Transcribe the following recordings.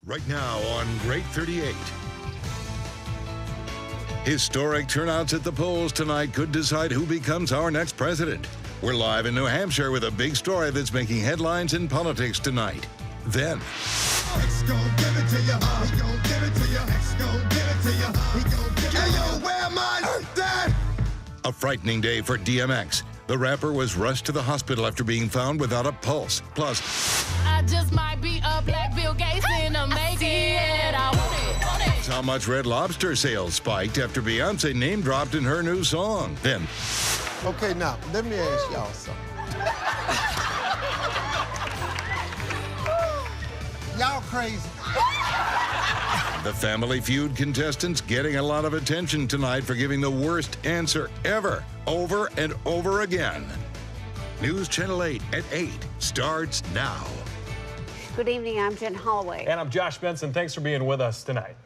Right now on Great 38. Historic turnouts at the polls tonight could decide who becomes our next president. We're live in New Hampshire with a big story that's making headlines in politics tonight. Then, X gon' give it to ya. He gon' give it to ya. X gon' give it to ya. He gon' give it to ya. Hey yo, where my dad? a frightening day for DMX. The rapper was rushed to the hospital after being found without a pulse. Plus, I just might be a black Bill Gates in a make it. I want it. how much Red Lobster sales spiked after Beyonce name-dropped in her new song. Then, Okay, now, let me ask y'all something. Y'all crazy. the Family Feud contestants getting a lot of attention tonight for giving the worst answer ever, over and over again. News Channel 8 at 8 starts now. Good evening, I'm Jen Holloway. And I'm Josh Benson. Thanks for being with us tonight.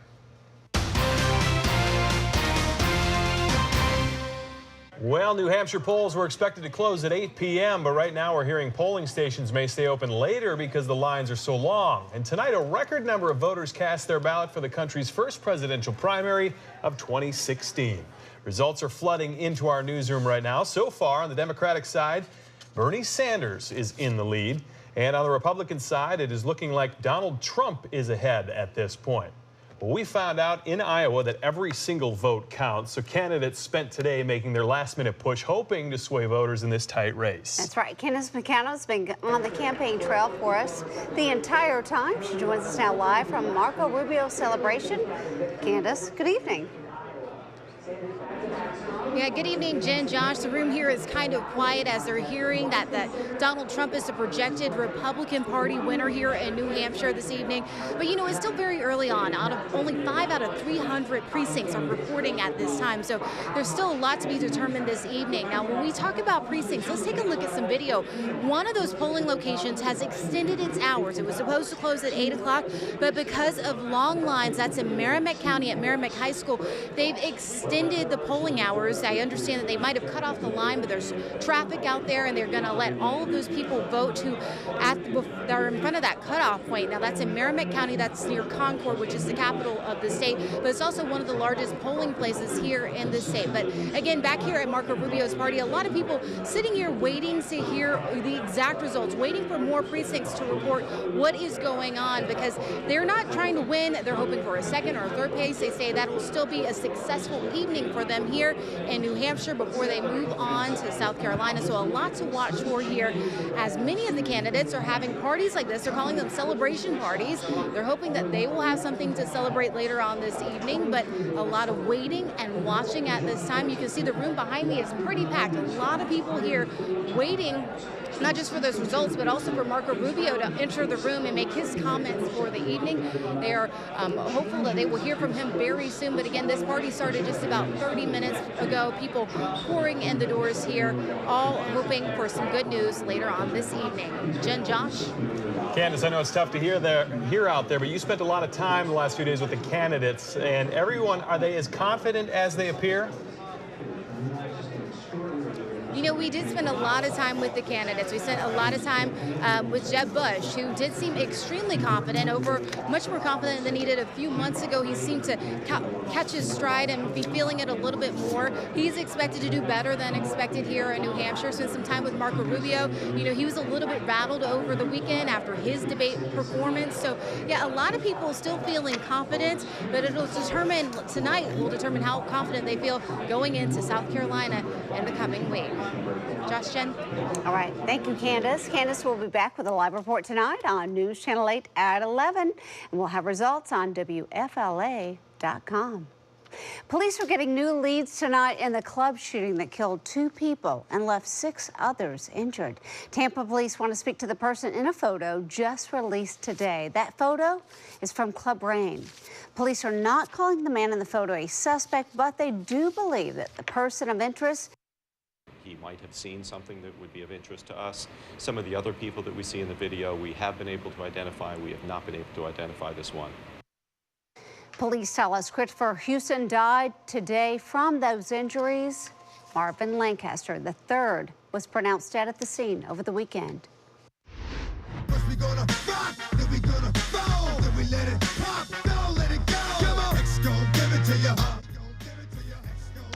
Well, New Hampshire polls were expected to close at 8 p.m., but right now we're hearing polling stations may stay open later because the lines are so long. And tonight, a record number of voters cast their ballot for the country's first presidential primary of 2016. Results are flooding into our newsroom right now. So far, on the Democratic side, Bernie Sanders is in the lead. And on the Republican side, it is looking like Donald Trump is ahead at this point. Well, we found out in Iowa that every single vote counts, so candidates spent today making their last-minute push, hoping to sway voters in this tight race. That's right. Candace McCann's been on the campaign trail for us the entire time. She joins us now live from Marco Rubio's celebration. Candace, good evening. Yeah, good evening, Jen, Josh. The room here is kind of quiet as they're hearing that Donald Trump is the projected Republican Party winner here in New Hampshire this evening. But, you know, it's still very early on. Only 5 out of 300 precincts are reporting at this time. So there's still a lot to be determined this evening. Now, when we talk about precincts, let's take a look at some video. One of those polling locations has extended its hours. It was supposed to close at 8 o'clock, but because of long lines, that's in Merrimack County at Merrimack High School, they've extended the polling hours. I understand that they might have cut off the line, but there's traffic out there, and they're going to let all of those people vote who are in front of that cutoff point. Now, that's in Merrimack County. That's near Concord, which is the capital of the state, but it's also one of the largest polling places here in the state. But again, back here at Marco Rubio's party, a lot of people sitting here waiting to hear the exact results, waiting for more precincts to report what is going on, because they're not trying to win. They're hoping for a second or a third place. They say that will still be a successful evening for them here in New Hampshire before they move on to South Carolina. So a lot to watch for here, as many of the candidates are having parties like this. They're calling them celebration parties. They're hoping that they will have something to celebrate later on this evening, but a lot of waiting and watching at this time. You can see the room behind me is pretty packed. A lot of people here waiting, not just for those results, but also for Marco Rubio to enter the room and make his comments for the evening. They are hopeful that they will hear from him very soon. But again, this party started just about 30 minutes ago. People pouring in the doors here, all hoping for some good news later on this evening. Jen, Josh? Candace, I know it's tough to hear out there, but you spent a lot of time the last few days with the candidates, and everyone, are they as confident as they appear? You know, we did spend a lot of time with the candidates. We spent a lot of time with Jeb Bush, who did seem extremely confident, much more confident than he did a few months ago. He seemed to catch his stride and be feeling it a little bit more. He's expected to do better than expected here in New Hampshire. Spent some time with Marco Rubio. You know, he was a little bit rattled over the weekend after his debate performance. So, yeah, a lot of people still feeling confident, but tonight will determine how confident they feel going into South Carolina in the coming week. Josh, Jen. All right. Thank you, Candace. Candace will be back with a live report tonight on News Channel 8 at 11, and we'll have results on WFLA.com. Police are getting new leads tonight in the club shooting that killed 2 people and left 6 others injured. Tampa police want to speak to the person in a photo just released today. That photo is from Club Rain. Police are not calling the man in the photo a suspect, but they do believe that the person of interest. He might have seen something that would be of interest to us. Some of the other people that we see in the video, we have been able to identify. We have not been able to identify this one. Police tell us Christopher Houston died today from those injuries. Marvin Lancaster III was pronounced dead at the scene over the weekend. First we gonna rock, then we gonna roll, then we let it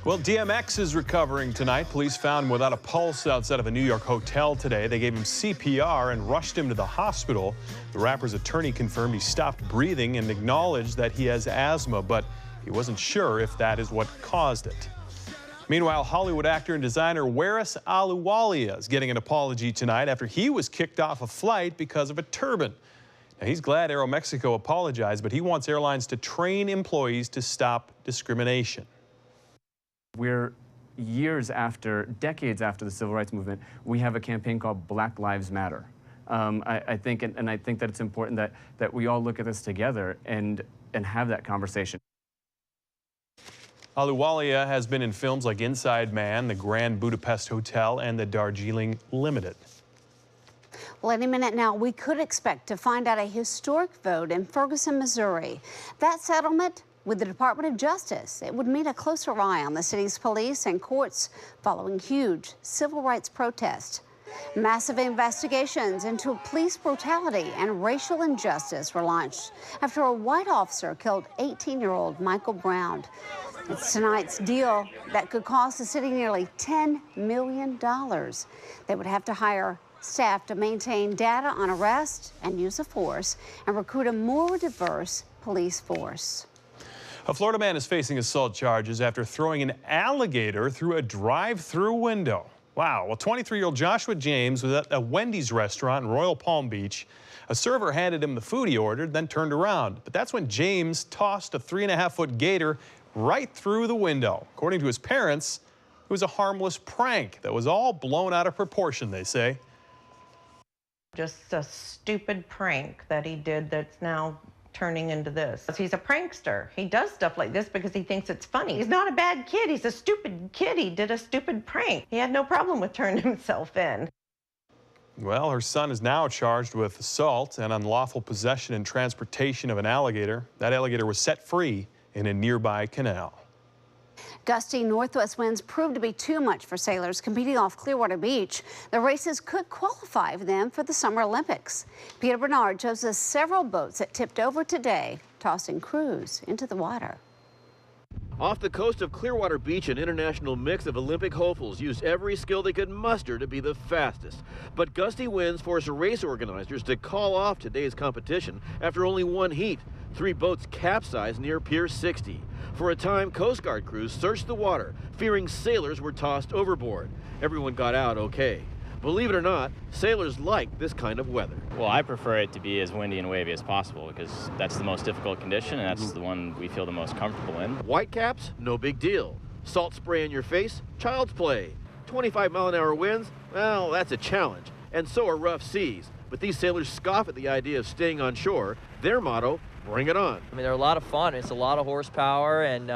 Well, DMX is recovering tonight. Police found him without a pulse outside of a New York hotel today. They gave him CPR and rushed him to the hospital. The rapper's attorney confirmed he stopped breathing and acknowledged that he has asthma, but he wasn't sure if that is what caused it. Meanwhile, Hollywood actor and designer Waris Ahluwalia is getting an apology tonight after he was kicked off a flight because of a turban. Now, he's glad Aeromexico apologized, but he wants airlines to train employees to stop discrimination. We're years after, decades after the civil rights movement, we have a campaign called Black Lives Matter. I think that it's important that we all look at this together and have that conversation. Ahluwalia has been in films like Inside Man, The Grand Budapest Hotel, and The Darjeeling Limited. Well, any minute now, we could expect to find out a historic vote in Ferguson, Missouri. That settlement with the Department of Justice, it would mean a closer eye on the city's police and courts following huge civil rights protests. Massive investigations into police brutality and racial injustice were launched after a white officer killed 18-year-old Michael Brown. It's tonight's deal that could cost the city nearly $10 million. They would have to hire staff to maintain data on arrests and use of force and recruit a more diverse police force. A Florida man is facing assault charges after throwing an alligator through a drive-through window. Wow. Well, 23-year-old Joshua James was at a Wendy's restaurant in Royal Palm Beach. A server handed him the food he ordered, then turned around. But that's when James tossed a 3.5-foot gator right through the window. According to his parents, it was a harmless prank that was all blown out of proportion, they say. Just a stupid prank that he did that's now turning into this. He's a prankster. He does stuff like this because he thinks it's funny. He's not a bad kid. He's a stupid kid. He did a stupid prank. He had no problem with turning himself in. Well, her son is now charged with assault and unlawful possession and transportation of an alligator. That alligator was set free in a nearby canal. Gusty northwest winds proved to be too much for sailors competing off Clearwater Beach. The races could qualify them for the Summer Olympics. Peter Bernard shows us several boats that tipped over today, tossing crews into the water. Off the coast of Clearwater Beach, an international mix of Olympic hopefuls used every skill they could muster to be the fastest. But gusty winds forced race organizers to call off today's competition after only one heat. 3 boats capsized near Pier 60. For a time, Coast Guard crews searched the water, fearing sailors were tossed overboard. Everyone got out okay. Believe it or not, sailors like this kind of weather. Well, I prefer it to be as windy and wavy as possible because that's the most difficult condition and that's the one we feel the most comfortable in. Whitecaps, no big deal. Salt spray in your face, child's play. 25-mile-an-hour winds, well, that's a challenge. And so are rough seas. But these sailors scoff at the idea of staying on shore. Their motto, bring it on. I mean, they're a lot of fun. It's a lot of horsepower, and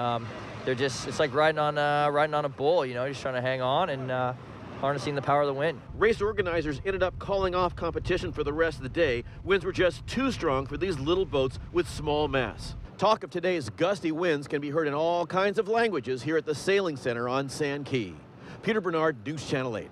they're just—it's like riding on a bull. You know, just trying to hang on and harnessing the power of the wind. Race organizers ended up calling off competition for the rest of the day. Winds were just too strong for these little boats with small mass. Talk of today's gusty winds can be heard in all kinds of languages here at the Sailing Center on Sand Key. Peter Bernard, News Channel 8.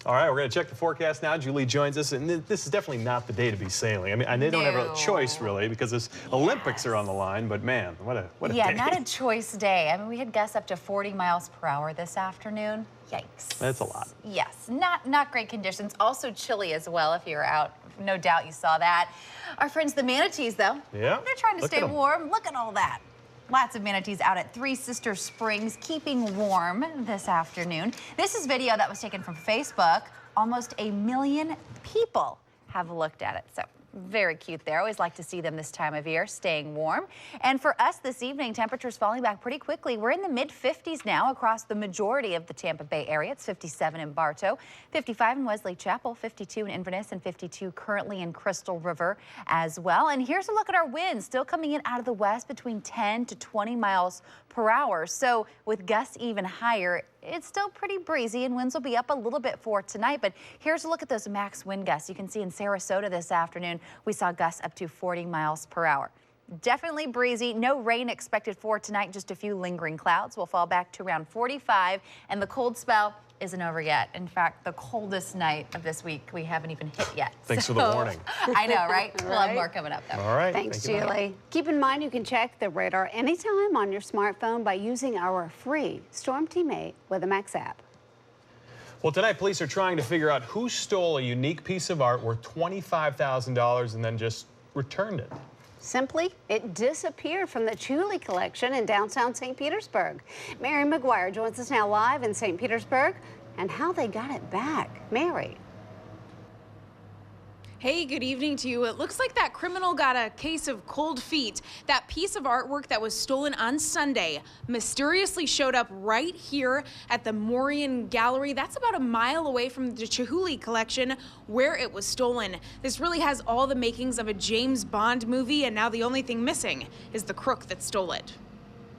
All right, we're going to check the forecast now. Julie joins us, and this is definitely not the day to be sailing. I mean, they don't have a choice, really, because this Olympics are on the line, but man, what a day. Yeah, not a choice day. I mean, we had gusts up to 40 miles per hour this afternoon. Yikes. That's a lot. Yes, not great conditions. Also chilly as well if you're out. No doubt you saw that. Our friends, the manatees, though, yeah, they're trying to stay warm. Look at all that. Lots of manatees out at Three Sisters Springs, keeping warm this afternoon. This is video that was taken from Facebook. Almost 1 million people have looked at it. So very cute there. Always like to see them this time of year, staying warm. And for us this evening, temperatures falling back pretty quickly. We're in the mid-50s now across the majority of the Tampa Bay area. It's 57 in Bartow, 55 in Wesley Chapel, 52 in Inverness, and 52 currently in Crystal River as well. And here's a look at our winds, still coming in out of the west between 10 to 20 miles per hour. So with gusts even higher, it's still pretty breezy and winds will be up a little bit for tonight. But here's a look at those max wind gusts. You can see in Sarasota this afternoon, we saw gusts up to 40 miles per hour. Definitely breezy. No rain expected for tonight. Just a few lingering clouds. We'll fall back to around 45, and the cold spell isn't over yet. In fact, the coldest night of this week we haven't even hit yet. Thanks for the warning. I know, right? We'll have more coming up, though. All right. Thanks, Julie. Keep in mind you can check the radar anytime on your smartphone by using our free Storm Teammate Weather Max app. Well, tonight police are trying to figure out who stole a unique piece of art worth $25,000 and then just returned it. Simply, it disappeared from the Chihuly collection in downtown St. Petersburg. Mary McGuire joins us now live in St. Petersburg and how they got it back. Mary. Hey, good evening to you. It looks like that criminal got a case of cold feet. That piece of artwork that was stolen on Sunday mysteriously showed up right here at the Morian Gallery. That's about a mile away from the Chihuly collection where it was stolen. This really has all the makings of a James Bond movie, and now the only thing missing is the crook that stole it.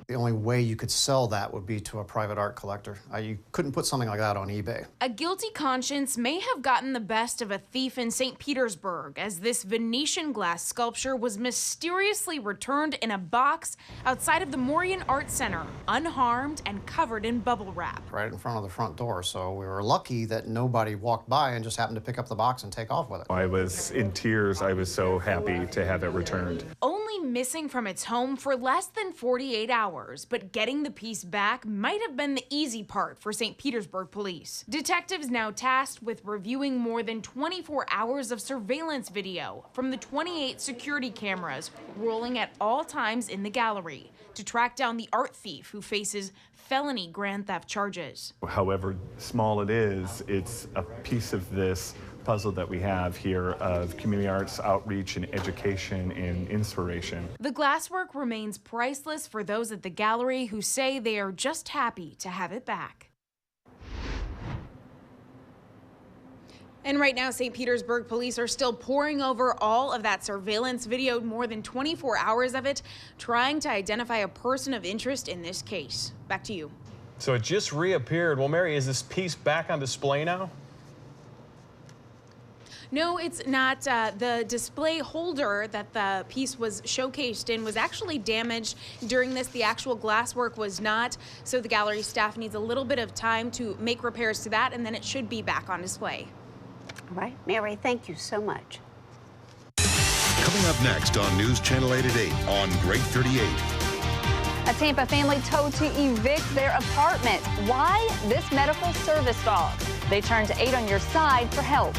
The only way you could sell that would be to a private art collector. You couldn't put something like that on eBay. A guilty conscience may have gotten the best of a thief in St. Petersburg as this Venetian glass sculpture was mysteriously returned in a box outside of the Morian Art Center, unharmed and covered in bubble wrap. Right in front of the front door, so we were lucky that nobody walked by and just happened to pick up the box and take off with it. I was in tears. I was so happy to have it returned. Only missing from its home for less than 48 hours. But getting the piece back might have been the easy part for St. Petersburg police. Detectives now tasked with reviewing more than 24 hours of surveillance video from the 28 security cameras rolling at all times in the gallery to track down the art thief who faces felony grand theft charges. However small it is, it's a piece of this puzzle that we have here of community arts outreach and education and inspiration. The glasswork remains priceless for those at the gallery who say they are just happy to have it back. And right now, St. Petersburg police are still poring over all of that surveillance video, more than 24 hours of it, trying to identify a person of interest in this case. Back to you. So it just reappeared. Well, Mary, is this piece back on display now? No, it's not. The display holder that the piece was showcased in was actually damaged during this. The actual glasswork was not. So the gallery staff needs a little bit of time to make repairs to that, and then it should be back on display. All right, Mary, thank you so much. Coming up next on News Channel 8 at 8 on Great 38. A Tampa family told to evict their apartment. Why? This medical service dog. They turned to 8 on your side for help.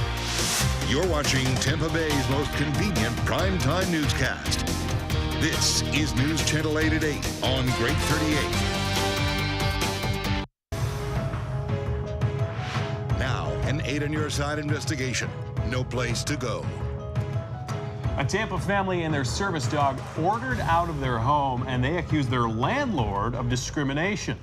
You're watching Tampa Bay's most convenient primetime newscast. This is News Channel 8 at 8 on Great 38. Now, an 8 on your side investigation. No place to go. A Tampa family and their service dog ordered out of their home, and they accused their landlord of discrimination.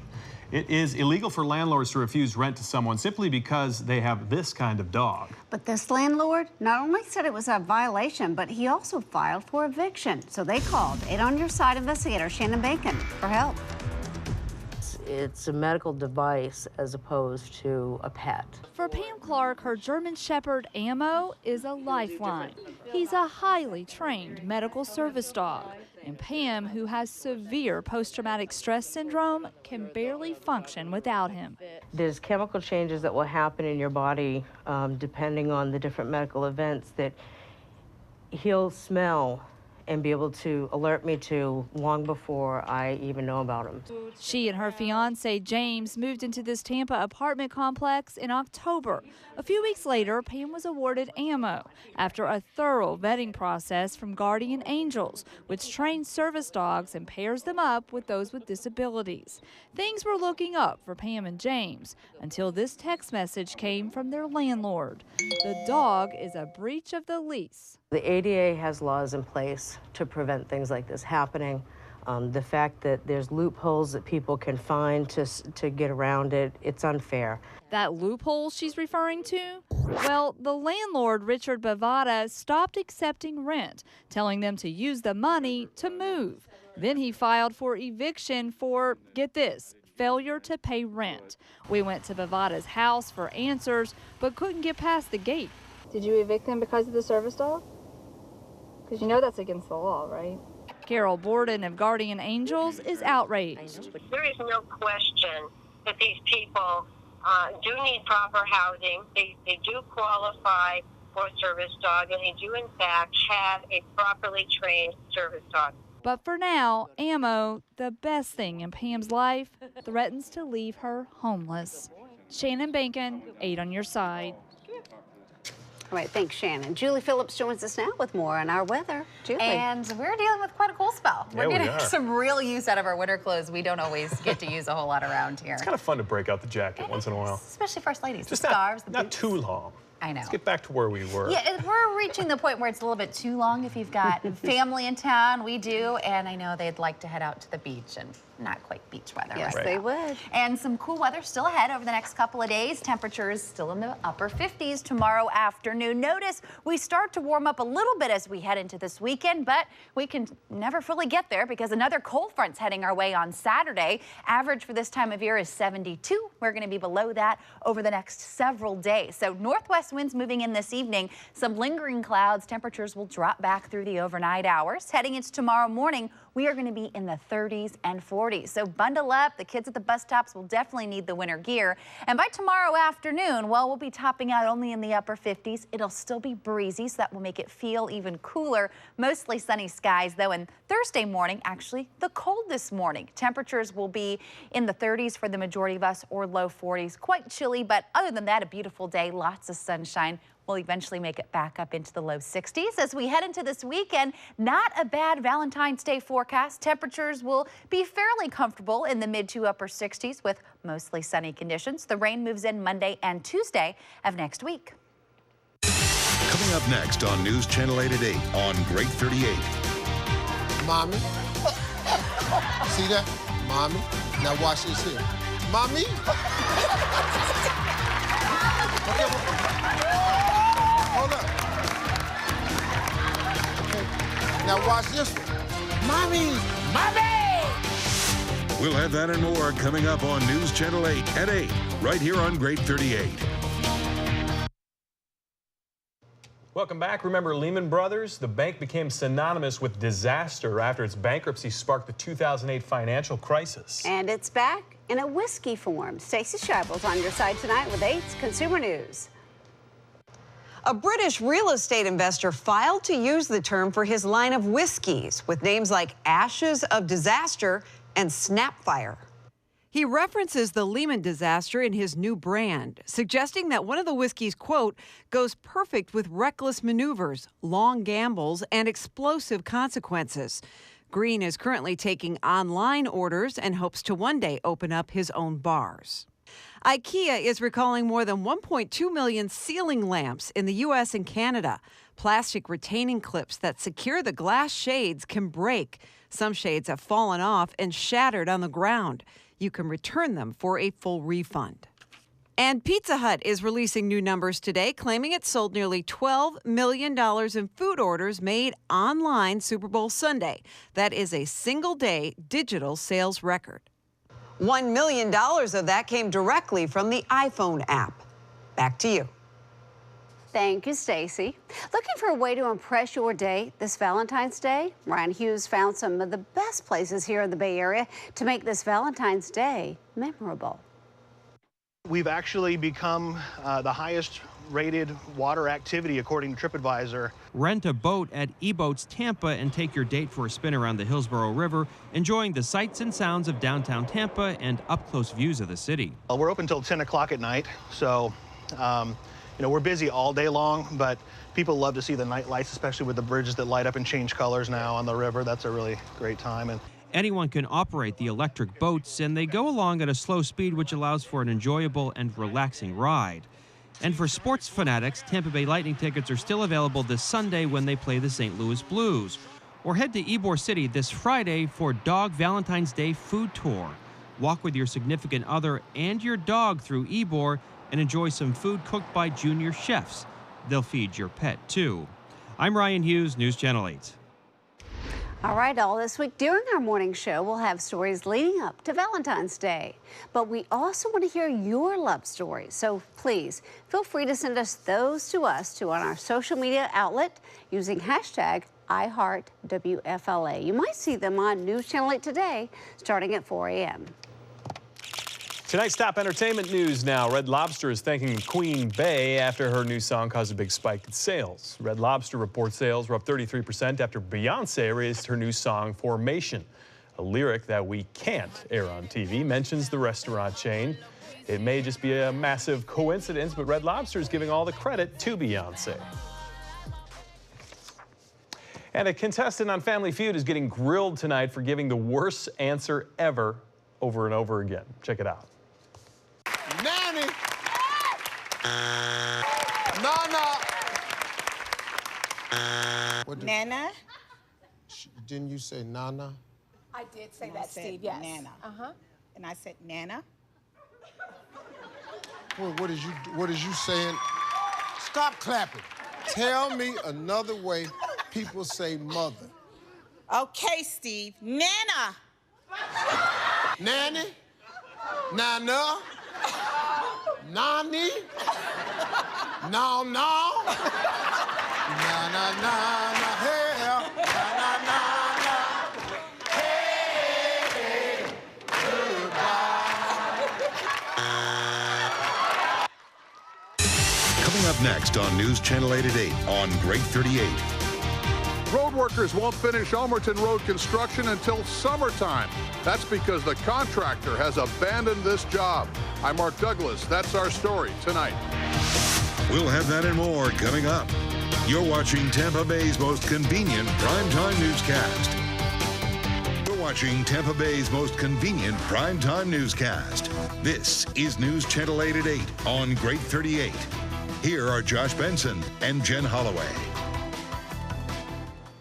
It is illegal for landlords to refuse rent to someone simply because they have this kind of dog. But this landlord not only said it was a violation, but he also filed for eviction. So they called 8 on your side investigator Shannon Bacon for help. It's a medical device as opposed to a pet. For Pam Clark, her German Shepherd Ammo is a lifeline. He's a highly trained medical service dog. And Pam, who has severe post-traumatic stress syndrome, can barely function without him. There's chemical changes that will happen in your body depending on the different medical events that he'll smell and be able to alert me to long before I even know about him. She and her fiance, James, moved into this Tampa apartment complex in October. A few weeks later, Pam was awarded Ammo after a thorough vetting process from Guardian Angels, which trains service dogs and pairs them up with those with disabilities. Things were looking up for Pam and James until this text message came from their landlord. The dog is a breach of the lease. The ADA has laws in place to prevent things like this happening. The fact that there's loopholes that people can find to get around it, it's unfair. That loophole she's referring to? Well, the landlord, Richard Bavada, stopped accepting rent, telling them to use the money to move. Then he filed for eviction for, get this, failure to pay rent. We went to Bavada's house for answers, but couldn't get past the gate. Did you evict him because of the service dog? Because you know that's against the law, right? Carol Borden of Guardian Angels is outraged. There is no question that these people do need proper housing. They do qualify for a service dog, and they do, in fact, have a properly trained service dog. But for now, Ammo, the best thing in Pam's life, threatens to leave her homeless. Shannon Bankin, 8 on your side. All right, thanks, Shannon. Julie Phillips joins us now with more on our weather. Julie. And we're dealing with quite a cool spell. Yeah, We're getting some real use out of our winter clothes. We don't always get to use a whole lot around here. It's kind of fun to break out the jacket once in a while. Especially first ladies. Just the scarves, the not boots. too long. I know. Let's get back to where we were. Yeah, we're reaching the point where it's a little bit too long if you've got family in town. We do, and I know they'd like to head out to the beach, and not quite beach weather. Yes, right they now. would. And some cool weather still ahead over the next couple of days. Temperatures still in the upper 50s tomorrow afternoon. Notice we start to warm up a little bit as we head into this weekend, but we can never fully get there because another cold front's heading our way on Saturday. Average for this time of year is 72. We're going to be below that over the next several days. So northwest winds moving in this evening, some lingering clouds. Temperatures will drop back through the overnight hours. Heading into tomorrow morning, we are going to be in the 30s and 40s. So bundle up. The kids at the bus stops will definitely need the winter gear. And by tomorrow afternoon, well, we'll be topping out only in the upper 50s. It'll still be breezy, so that will make it feel even cooler. Mostly sunny skies, though. And Thursday morning, actually the coldest morning. Temperatures will be in the 30s for the majority of us, or low 40s. Quite chilly, but other than that, a beautiful day. Lots of sunshine. We'll eventually make it back up into the low 60s. As we head into this weekend, not a bad Valentine's Day forecast. Temperatures will be fairly comfortable in the mid to upper 60s with mostly sunny conditions. The rain moves in Monday and Tuesday of next week. Coming up next on News Channel 8 at 8 on Great 38. Mommy. See that? Mommy. Now watch this here. Mommy. Hold up. Okay. Now watch this one. Mommy. Mommy. We'll have that and more coming up on News Channel 8 at 8, right here on Great 38. Welcome back. Remember Lehman Brothers? The bank became synonymous with disaster after its bankruptcy sparked the 2008 financial crisis. And it's back in a whiskey form. Stacey Scheibel's on your side tonight with 8's Consumer News. A British real estate investor filed to use the term for his line of whiskeys with names like Ashes of Disaster and Snapfire. He references the Lehman disaster in his new brand, suggesting that one of the whiskeys, quote, goes perfect with reckless maneuvers, long gambles, and explosive consequences. Green is currently taking online orders and hopes to one day open up his own bars. IKEA is recalling more than 1.2 million ceiling lamps in the U.S. and Canada. Plastic retaining clips that secure the glass shades can break. Some shades have fallen off and shattered on the ground. You can return them for a full refund. And Pizza Hut is releasing new numbers today, claiming it sold nearly $12 million in food orders made online Super Bowl Sunday. That is a single-day digital sales record. $1 million of that came directly from the iPhone app. Back to you. Thank you, Stacey. Looking for a way to impress your date this Valentine's Day? Ryan Hughes found some of the best places here in the Bay Area to make this Valentine's Day memorable. We've actually become the highest rated water activity according to TripAdvisor. Rent a boat at eBoats Tampa and take your date for a spin around the Hillsborough River, enjoying the sights and sounds of downtown Tampa and up-close views of the city. We're open till 10 o'clock at night, so you know, we're busy all day long, but people love to see the night lights, especially with the bridges that light up and change colors now on the river. That's a really great time. And anyone can operate the electric boats, and they go along at a slow speed, which allows for an enjoyable and relaxing ride. And for sports fanatics, Tampa Bay Lightning tickets are still available this Sunday when they play the St. Louis Blues. Or head to Ybor City this Friday for Dog Valentine's Day Food Tour. Walk with your significant other and your dog through Ybor and enjoy some food cooked by junior chefs. They'll feed your pet, too. I'm Ryan Hughes, News Channel 8. All right, all this week during our morning show, we'll have stories leading up to Valentine's Day. But we also want to hear your love stories. So please feel free to send us those to us on our social media outlet using hashtag iHeartWFLA. You might see them on News Channel 8 today, starting at 4 a.m. Tonight's top entertainment news now. Red Lobster is thanking Queen Bey after her new song caused a big spike in sales. Red Lobster reports sales were up 33% after Beyoncé released her new song, Formation. A lyric that we can't air on TV mentions the restaurant chain. It may just be a massive coincidence, but Red Lobster is giving all the credit to Beyoncé. And a contestant on Family Feud is getting grilled tonight for giving the worst answer ever over and over again. Check it out. Nanny. Nana. Nana? Didn't you say Nana? I did say that, Steve, yes. Nana. Uh-huh. And I said Nana. What is you saying? Stop clapping. Tell me another way people say mother. Okay, Steve. Nana. Nanny? Nana? Nani? No, no. Na, na, na, na, hey, na, na, na, na. Hey, hey, goodbye. Coming up next on News Channel 8 at 8 on Great 38. Road workers won't finish Ulmerton Road construction until summertime. That's because the contractor has abandoned this job. I'm Mark Douglas. That's our story tonight. We'll have that and more coming up. You're watching Tampa Bay's most convenient primetime newscast. You're watching Tampa Bay's most convenient primetime newscast. This is News Channel 8 at 8 on Great 38. Here are Josh Benson and Jen Holloway.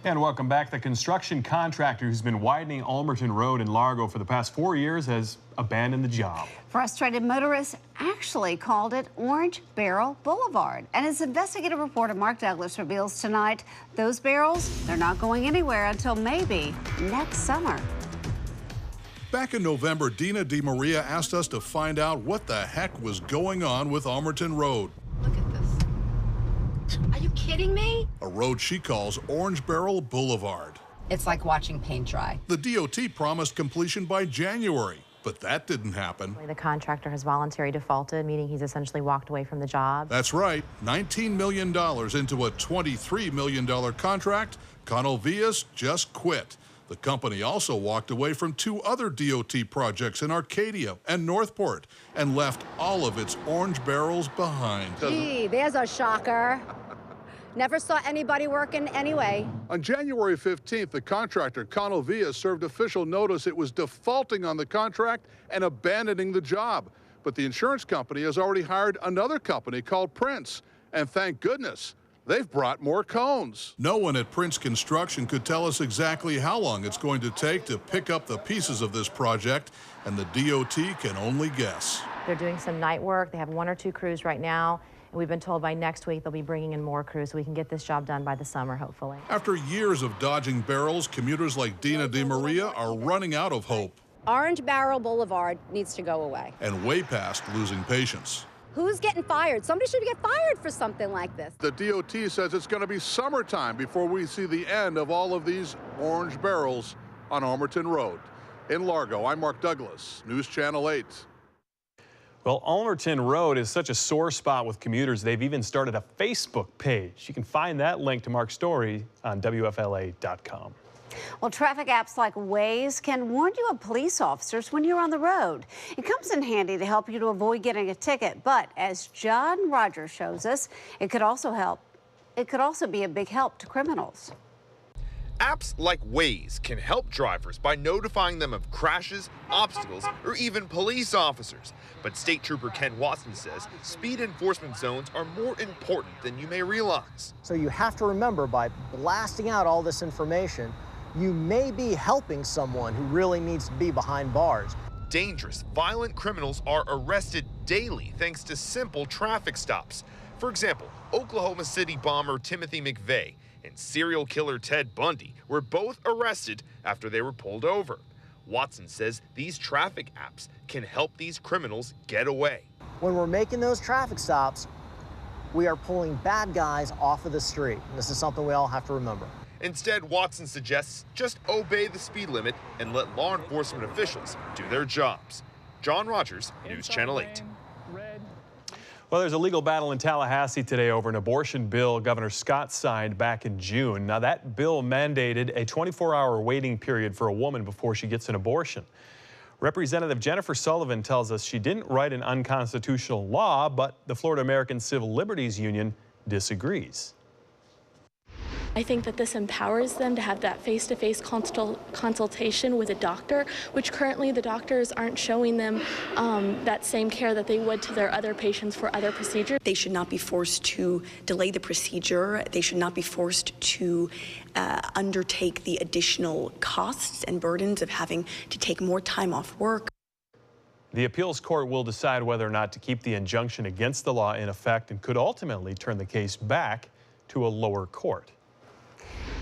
And welcome back. The construction contractor who's been widening Ulmerton Road in Largo for the past 4 years has abandoned the job. Frustrated motorists actually called it Orange Barrel Boulevard. And as investigative reporter Mark Douglas reveals tonight, those barrels, they're not going anywhere until maybe next summer. Back in November, Dina DeMaria asked us to find out what the heck was going on with Ulmerton Road. Are you kidding me? A road she calls Orange Barrel Boulevard. It's like watching paint dry. The DOT promised completion by January, but that didn't happen. The contractor has voluntarily defaulted, meaning he's essentially walked away from the job. That's right, $19 million into a $23 million contract. Connell Villas just quit. The company also walked away from 2 other DOT projects in Arcadia and Northport and left all of its orange barrels behind. Gee, there's a shocker. Never saw anybody working anyway. On January 15th, the contractor, Connell Villas, served official notice it was defaulting on the contract and abandoning the job. But the insurance company has already hired another company called Prince. And thank goodness, they've brought more cones. No one at Prince Construction could tell us exactly how long it's going to take to pick up the pieces of this project, and the DOT can only guess. They're doing some night work. They have 1 or 2 crews right now. And we've been told by next week they'll be bringing in more crews so we can get this job done by the summer, hopefully. After years of dodging barrels, commuters like Dina DeMaria are running out of hope. Orange Barrel Boulevard needs to go away. And way past losing patience. Who's getting fired? Somebody should get fired for something like this. The DOT says it's going to be summertime before we see the end of all of these orange barrels on Ulmerton Road. In Largo, I'm Mark Douglas, News Channel 8. Well, Ulmerton Road is such a sore spot with commuters, they've even started a Facebook page. You can find that link to Mark's story on WFLA.com. Well, traffic apps like Waze can warn you of police officers when you're on the road. It comes in handy to help you to avoid getting a ticket, but as John Rogers shows us, it could also be a big help to criminals. Apps like Waze can help drivers by notifying them of crashes, obstacles, or even police officers. But State Trooper Ken Watson says speed enforcement zones are more important than you may realize. So you have to remember, by blasting out all this information, you may be helping someone who really needs to be behind bars. Dangerous, violent criminals are arrested daily thanks to simple traffic stops. For example, Oklahoma City bomber Timothy McVeigh and serial killer Ted Bundy were both arrested after they were pulled over. Watson says these traffic apps can help these criminals get away. When we're making those traffic stops, we are pulling bad guys off of the street. And this is something we all have to remember. Instead, Watson suggests just obey the speed limit and let law enforcement officials do their jobs. John Rogers, News Channel 8. Well, there's a legal battle in Tallahassee today over an abortion bill Governor Scott signed back in June. Now, that bill mandated a 24-hour waiting period for a woman before she gets an abortion. Representative Jennifer Sullivan tells us she didn't write an unconstitutional law, but the Florida American Civil Liberties Union disagrees. I think that this empowers them to have that face-to-face consultation with a doctor, which currently the doctors aren't showing them that same care that they would to their other patients for other procedures. They should not be forced to delay the procedure. They should not be forced to undertake the additional costs and burdens of having to take more time off work. The appeals court will decide whether or not to keep the injunction against the law in effect and could ultimately turn the case back to a lower court.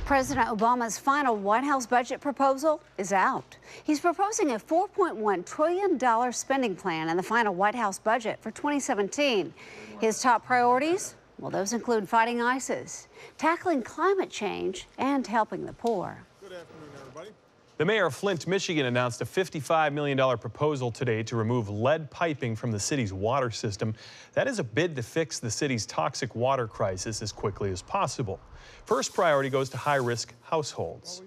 President Obama's final White House budget proposal is out. He's proposing a $4.1 trillion spending plan in the final White House budget for 2017. His top priorities? Well, those include fighting ISIS, tackling climate change, and helping the poor. Good afternoon, everybody. The mayor of Flint, Michigan announced a $55 million proposal today to remove lead piping from the city's water system. That is a bid to fix the city's toxic water crisis as quickly as possible. First priority goes to high-risk households.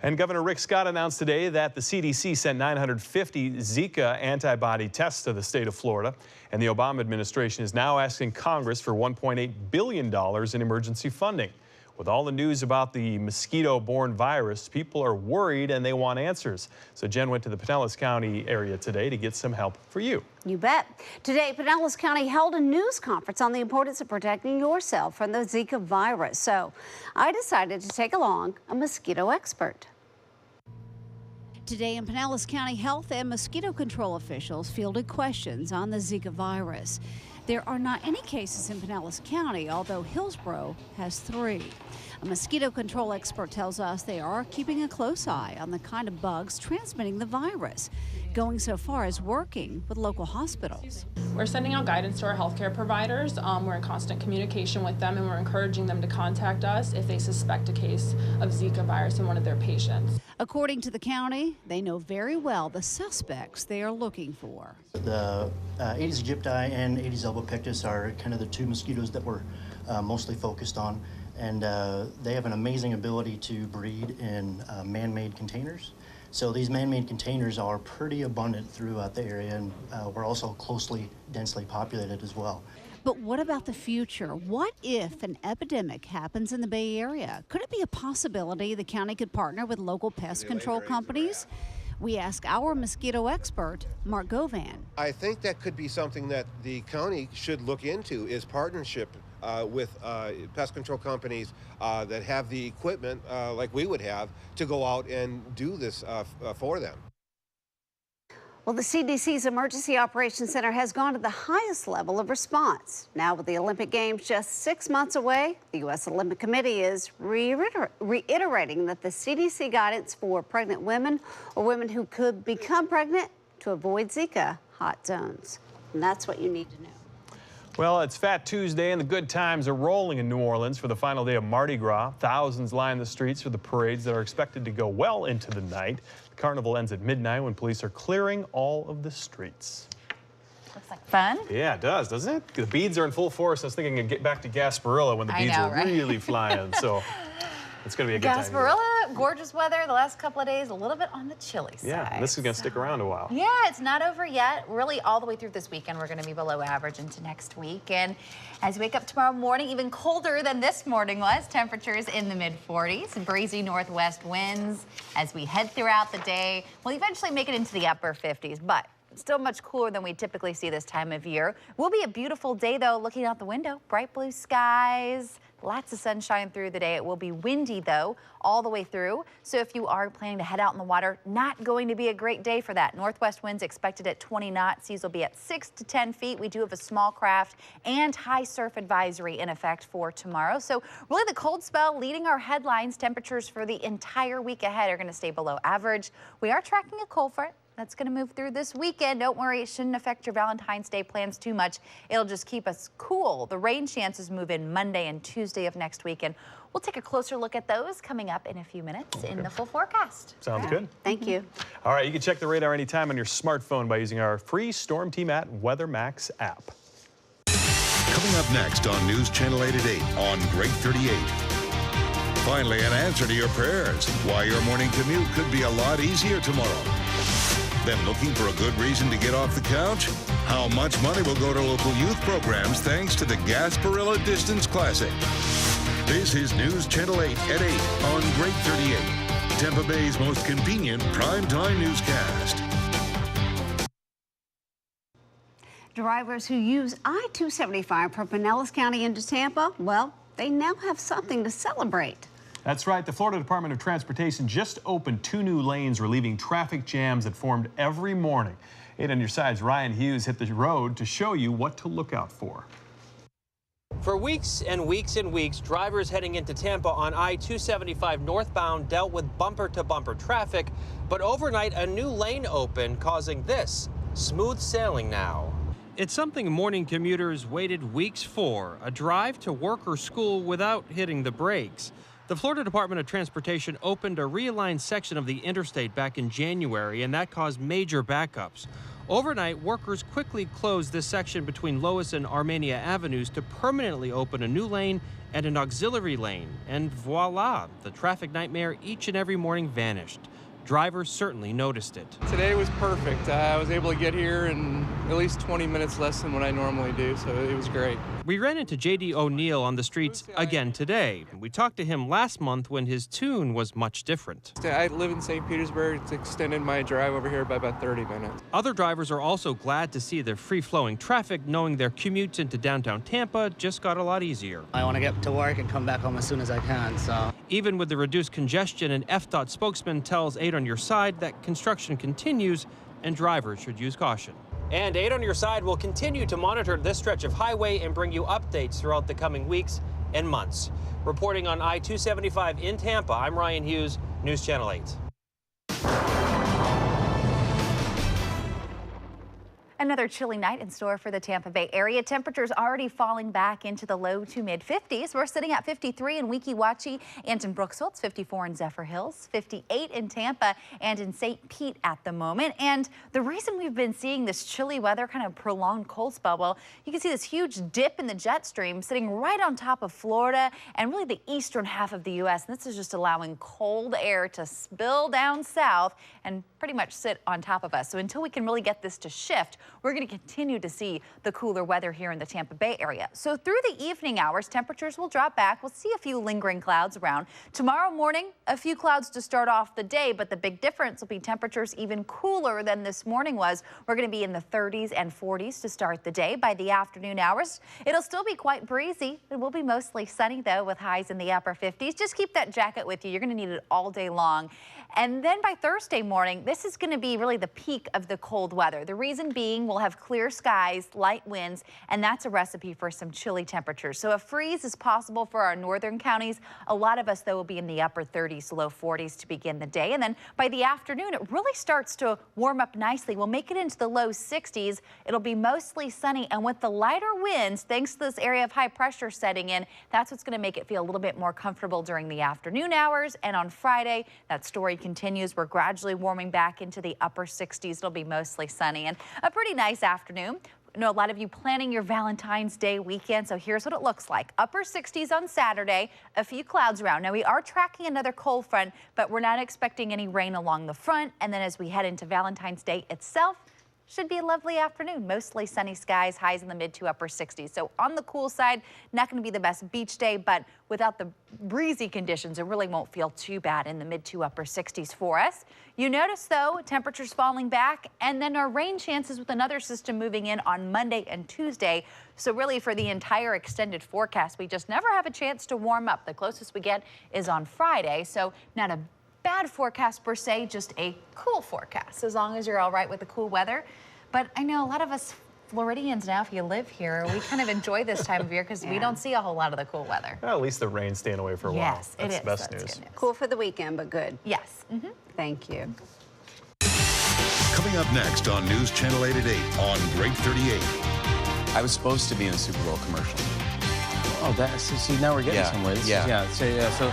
And Governor Rick Scott announced today that the CDC sent 950 Zika antibody tests to the state of Florida, and the Obama administration is now asking Congress for $1.8 billion in emergency funding. With all the news about the mosquito-borne virus, people are worried and they want answers. So Jen went to the Pinellas County area today to get some help for you. You bet. Today, Pinellas County held a news conference on the importance of protecting yourself from the Zika virus. So I decided to take along a mosquito expert. Today in Pinellas County, health and mosquito control officials fielded questions on the Zika virus. There are not any cases in Pinellas County, although Hillsborough has 3. A mosquito control expert tells us they are keeping a close eye on the kind of bugs transmitting the virus, going so far as working with local hospitals. We're sending out guidance to our healthcare providers. We're in constant communication with them, and we're encouraging them to contact us if they suspect a case of Zika virus in one of their patients. According to the county, they know very well the suspects they are looking for. The Aedes aegypti and Aedes albopictus are kind of the 2 mosquitoes that we're mostly focused on, and they have an amazing ability to breed in man-made containers. So these man-made containers are pretty abundant throughout the area, and we're also closely, densely populated as well. But what about the future? What if an epidemic happens in the Bay Area? Could it be a possibility the county could partner with local pest control companies? We ask our mosquito expert, Mark Govan. I think that could be something that the county should look into, is partnership with pest control companies that have the equipment like we would have to go out and do this for them. Well, the CDC's Emergency Operations Center has gone to the highest level of response. Now, with the Olympic Games just 6 months away, the U.S. Olympic Committee is reiterating that the CDC guidance for pregnant women or women who could become pregnant to avoid Zika hot zones. And that's what you need to know. Well, it's Fat Tuesday and the good times are rolling in New Orleans for the final day of Mardi Gras. Thousands line the streets for the parades that are expected to go well into the night. The carnival ends at midnight when police are clearing all of the streets. Looks like fun. Yeah, it does, doesn't it? The beads are in full force. I was thinking I'd get back to Gasparilla when the beads are really flying. So it's going to be a good time. Gasparilla, gorgeous weather the last couple of days, a little bit on the chilly side. Yeah, this is going to stick around a while. Yeah, it's not over yet. Really, all the way through this weekend, we're going to be below average into next week. And as we wake up tomorrow morning, even colder than this morning was. Temperatures in the mid-40s, breezy northwest winds. As we head throughout the day, we'll eventually make it into the upper 50s, but still much cooler than we typically see this time of year. Will be a beautiful day, though, looking out the window. Bright blue skies, lots of sunshine through the day. It will be windy, though, all the way through. So if you are planning to head out in the water, not going to be a great day for that. Northwest winds expected at 20 knots. Seas will be at 6 to 10 feet. We do have a small craft and high surf advisory in effect for tomorrow. So really the cold spell leading our headlines. Temperatures for the entire week ahead are going to stay below average. We are tracking a cold front that's going to move through this weekend. Don't worry, it shouldn't affect your Valentine's Day plans too much. It'll just keep us cool. The rain chances move in Monday and Tuesday of next week, and we'll take a closer look at those coming up in a few minutes in the full forecast. Sounds good. Thank you. All right, you can check the radar anytime on your smartphone by using our free Storm Team at Weather Max app. Coming up next on News Channel 8 at 8 on Great 38. Finally, an answer to your prayers. Why your morning commute could be a lot easier tomorrow. Then looking for a good reason to get off the couch? How much money will go to local youth programs thanks to the Gasparilla Distance Classic? This is News Channel 8 at 8 on Great 38. Tampa Bay's most convenient primetime newscast. Drivers who use I-275 from Pinellas County into Tampa, well, they now have something to celebrate. That's right. The Florida Department of Transportation just opened 2 new lanes, relieving traffic jams that formed every morning. 8 on your side's Ryan Hughes hit the road to show you what to look out for. For weeks and weeks and weeks, drivers heading into Tampa on I-275 northbound dealt with bumper-to-bumper traffic, but overnight a new lane opened, causing this smooth sailing now. It's something morning commuters waited weeks for, a drive to work or school without hitting the brakes. The Florida Department of Transportation opened a realigned section of the interstate back in January, and that caused major backups. Overnight, workers quickly closed this section between Lois and Armenia Avenues to permanently open a new lane and an auxiliary lane. And voila, the traffic nightmare each and every morning vanished. Drivers certainly noticed it. Today was perfect. I was able to get here in at least 20 minutes less than what I normally do, so it was great. We ran into J.D. O'Neill on the streets again today. We talked to him last month when his tune was much different. I live in St. Petersburg. It's extended my drive over here by about 30 minutes. Other drivers are also glad to see the free-flowing traffic, knowing their commutes into downtown Tampa just got a lot easier. I want to get to work and come back home as soon as I can, so. Even with the reduced congestion, an FDOT spokesman tells 8 on your side that construction continues and drivers should use caution. And 8 on your side will continue to monitor this stretch of highway and bring you updates throughout the coming weeks and months. Reporting on I-275 in Tampa, I'm Ryan Hughes, News Channel 8. Another chilly night in store for the Tampa Bay area. Temperatures already falling back into the low to mid 50s. We're sitting at 53 in Weeki Wachee and in Brooksville. It's 54 in Zephyr Hills, 58 in Tampa and in St. Pete at the moment. And the reason we've been seeing this chilly weather, kind of prolonged cold spell, well, you can see this huge dip in the jet stream sitting right on top of Florida and really the eastern half of the U.S. And this is just allowing cold air to spill down south and pretty much sit on top of us. So until we can really get this to shift, we're going to continue to see the cooler weather here in the Tampa Bay area. So through the evening hours, temperatures will drop back. We'll see a few lingering clouds around. Tomorrow morning, a few clouds to start off the day, but the big difference will be temperatures even cooler than this morning was. We're going to be in the 30s and 40s to start the day. By the afternoon hours, it'll still be quite breezy. It will be mostly sunny, though, with highs in the upper 50s. Just keep that jacket with you. You're going to need it all day long. And then by Thursday morning, this is going to be really the peak of the cold weather. The reason being we'll have clear skies, light winds, and that's a recipe for some chilly temperatures. So a freeze is possible for our northern counties. A lot of us, though, will be in the upper 30s, low 40s to begin the day. And then by the afternoon, it really starts to warm up nicely. We'll make it into the low 60s. It'll be mostly sunny. And with the lighter winds, thanks to this area of high pressure setting in, that's what's going to make it feel a little bit more comfortable during the afternoon hours. And on Friday, that story continues. We're gradually warming back into the upper 60s. It'll be mostly sunny and a pretty nice afternoon. I know a lot of you planning your Valentine's Day weekend, so here's what it looks like. Upper 60s on Saturday, a few clouds around. Now, we are tracking another cold front, but we're not expecting any rain along the front. And then as we head into Valentine's Day itself, should be a lovely afternoon. Mostly sunny skies, highs in the mid to upper 60s. So on the cool side, not going to be the best beach day, but without the breezy conditions, it really won't feel too bad in the mid to upper 60s for us. You notice, though, temperatures falling back, and then our rain chances with another system moving in on Monday and Tuesday. So really for the entire extended forecast, we just never have a chance to warm up. The closest we get is on Friday. So not a bad forecast per se, just a cool forecast, as long as you're all right with the cool weather. But I know a lot of us Floridians now, if you live here, we kind of enjoy this time of year because we don't see a whole lot of the cool weather. Well, at least the rain's staying away for a while. Yes, That's it is. the best That's news. good news. Cool for the weekend, but good. Yes. Thank you. Coming up next on News Channel 8 at 8 on Great 38. I was supposed to be in a Super Bowl commercial. Oh, see, now we're getting somewhere. So,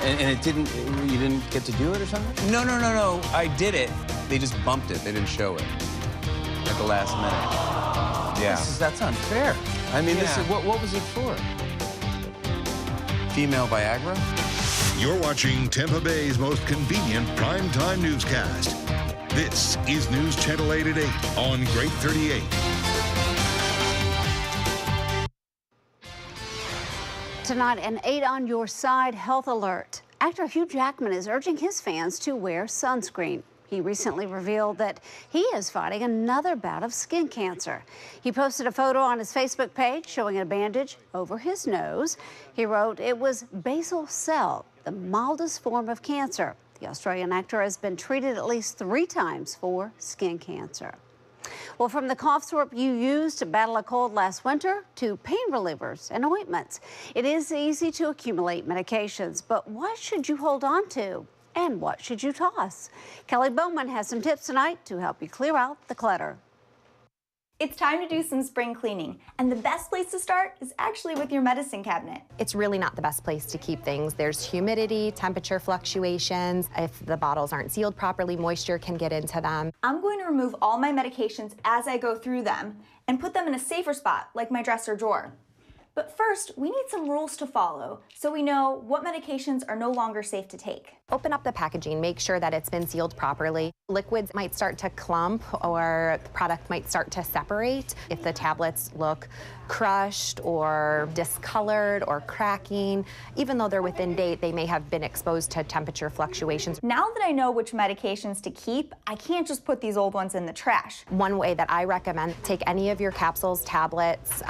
and it didn't, you didn't get to do it or something? No. I did it. They just bumped it. They didn't show it at the last minute. Yeah. That's unfair. I mean, what was it for? Female Viagra. You're watching Tampa Bay's most convenient primetime newscast. This is News Channel 8 at 8 on Great 38. Tonight, an 8 on your side health alert. Actor Hugh Jackman is urging his fans to wear sunscreen. He recently revealed that he is fighting another bout of skin cancer. He posted a photo on his Facebook page showing a bandage over his nose. He wrote it was basal cell, the mildest form of cancer. The Australian actor has been treated at least 3 times for skin cancer. Well, from the cough syrup you used to battle a cold last winter to pain relievers and ointments, it is easy to accumulate medications, but what should you hold on to? And what should you toss? Kelly Bowman has some tips tonight to help you clear out the clutter. It's time to do some spring cleaning, and the best place to start is actually with your medicine cabinet. It's really not the best place to keep things. There's humidity, temperature fluctuations. If the bottles aren't sealed properly, moisture can get into them. I'm going to remove all my medications as I go through them and put them in a safer spot, like my dresser drawer. But first, we need some rules to follow so we know what medications are no longer safe to take. Open up the packaging, make sure that it's been sealed properly. Liquids might start to clump or the product might start to separate. If the tablets look crushed or discolored or cracking, even though they're within date, they may have been exposed to temperature fluctuations. Now that I know which medications to keep, I can't just put these old ones in the trash. One way that I recommend, take any of your capsules, tablets,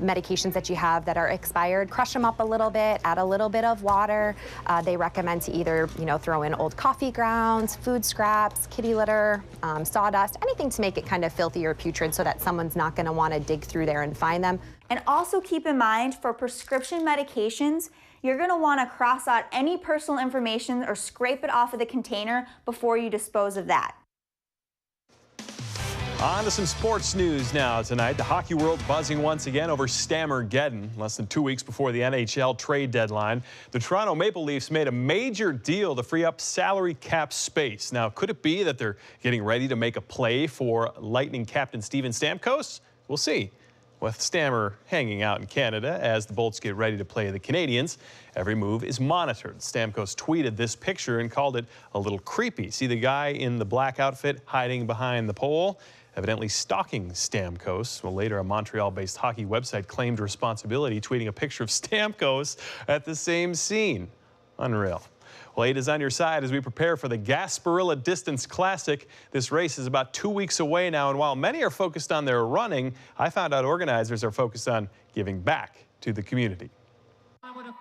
medications that you have that are expired, crush them up a little bit, add a little bit of water. They recommend to either, throw in old coffee grounds, food scraps, kitty litter, sawdust, anything to make it kind of filthy or putrid so that someone's not going to want to dig through there and find them. And also keep in mind, for prescription medications, you're going to want to cross out any personal information or scrape it off of the container before you dispose of that. On to some sports news now tonight. The hockey world buzzing once again over Stammergeddon. Less than 2 weeks before the NHL trade deadline, the Toronto Maple Leafs made a major deal to free up salary cap space. Now, could it be that they're getting ready to make a play for Lightning captain Steven Stamkos? We'll see. With Stammer hanging out in Canada as the Bolts get ready to play the Canadiens, every move is monitored. Stamkos tweeted this picture and called it a little creepy. See the guy in the black outfit hiding behind the pole? Evidently stalking Stamkos. Well, later, a Montreal-based hockey website claimed responsibility, tweeting a picture of Stamkos at the same scene. Unreal. Well, 8 is on your side as we prepare for the Gasparilla Distance Classic. This race is about 2 weeks away now, and while many are focused on their running, I found out organizers are focused on giving back to the community.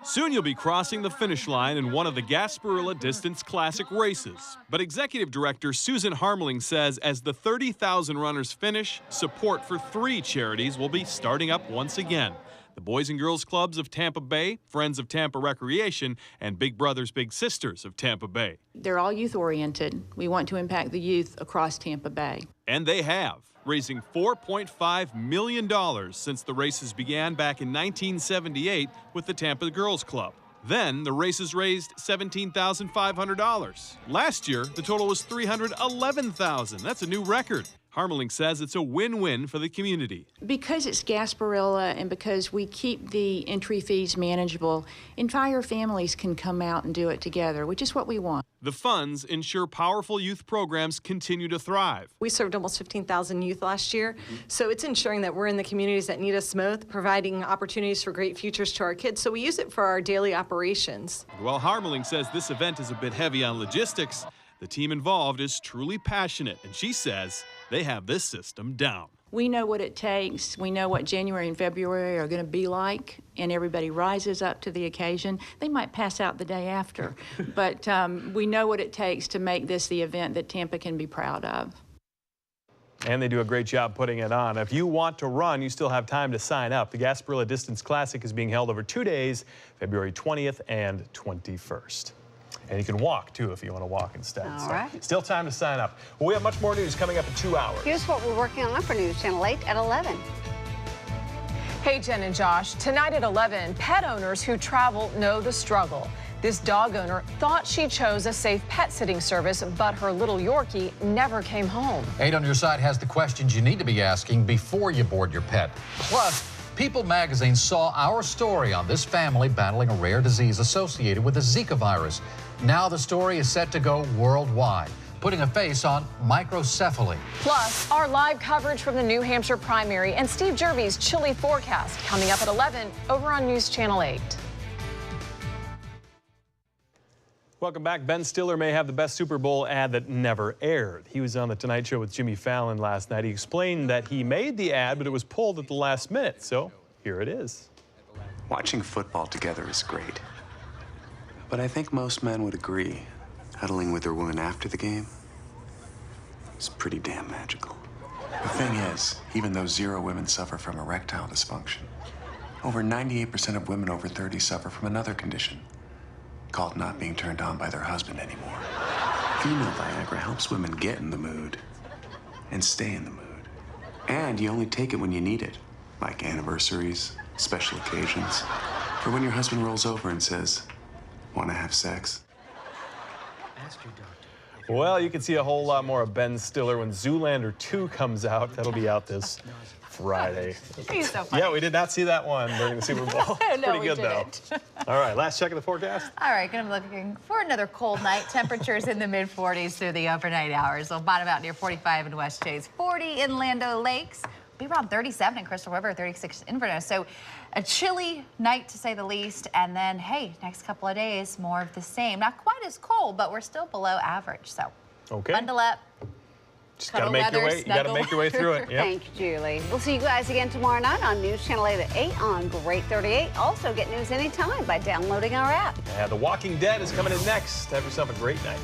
Soon you'll be crossing the finish line in one of the Gasparilla Distance Classic races. But Executive Director Susan Harmeling says as the 30,000 runners finish, support for 3 charities will be starting up once again. The Boys and Girls Clubs of Tampa Bay, Friends of Tampa Recreation, and Big Brothers Big Sisters of Tampa Bay. They're all youth-oriented. We want to impact the youth across Tampa Bay. And they have, raising $4.5 million since the races began back in 1978 with the Tampa Girls Club. Then the races raised $17,500. Last year, the total was $311,000. That's a new record. Harmeling says it's a win-win for the community. Because it's Gasparilla and because we keep the entry fees manageable, entire families can come out and do it together, which is what we want. The funds ensure powerful youth programs continue to thrive. We served almost 15,000 youth last year, so it's ensuring that we're in the communities that need us most, providing opportunities for great futures to our kids, so we use it for our daily operations. While Harmeling says this event is a bit heavy on logistics, the team involved is truly passionate, and she says they have this system down. We know what it takes. We know what January and February are going to be like, and everybody rises up to the occasion. They might pass out the day after, but we know what it takes to make this the event that Tampa can be proud of. And they do a great job putting it on. If you want to run, you still have time to sign up. The Gasparilla Distance Classic is being held over 2 days, February 20th and 21st. And you can walk, too, if you want to walk instead. All right. Still time to sign up. Well, we have much more news coming up in 2 hours. Here's what we're working on for News Channel 8 at 11. Hey, Jen and Josh. Tonight at 11, pet owners who travel know the struggle. This dog owner thought she chose a safe pet sitting service, but her little Yorkie never came home. 8 on your side has the questions you need to be asking before you board your pet. Plus, People magazine saw our story on this family battling a rare disease associated with the Zika virus. Now the story is set to go worldwide, putting a face on microcephaly. Plus, our live coverage from the New Hampshire primary and Steve Jervey's chilly forecast coming up at 11 over on News Channel 8. Welcome back. Ben Stiller may have the best Super Bowl ad that never aired. He was on The Tonight Show with Jimmy Fallon last night. He explained that he made the ad, but it was pulled at the last minute. So here it is. Watching football together is great. But I think most men would agree, huddling with their woman after the game is pretty damn magical. The thing is, even though 0 women suffer from erectile dysfunction, over 98% of women over 30 suffer from another condition, called not being turned on by their husband anymore. Female Viagra helps women get in the mood and stay in the mood. And you only take it when you need it, like anniversaries, special occasions, or when your husband rolls over and says, "Want to have sex?" Well, you can see a whole lot more of Ben Stiller when Zoolander 2 comes out. That'll be out this Friday. He's so funny. Yeah, we did not see that one during the Super Bowl. No, Pretty we good, didn't. though. All right, last check of the forecast. All right, going to be looking for another cold night. Temperatures in the mid-40s through the overnight hours. They'll bottom out near 45 in West Chase, 40 in Lando Lakes. Be around 37 in Crystal River, 36 in Inverness. So a chilly night, to say the least. And then, hey, next couple of days, more of the same. Not quite as cold, but we're still below average. So bundle up. Just got to make your way. You got to make your way through it. Yep. Thank you, Julie. We'll see you guys again tomorrow night on News Channel 8 at 8 on Great 38. Also, get news anytime by downloading our app. The Walking Dead is coming in next. Have yourself a great night.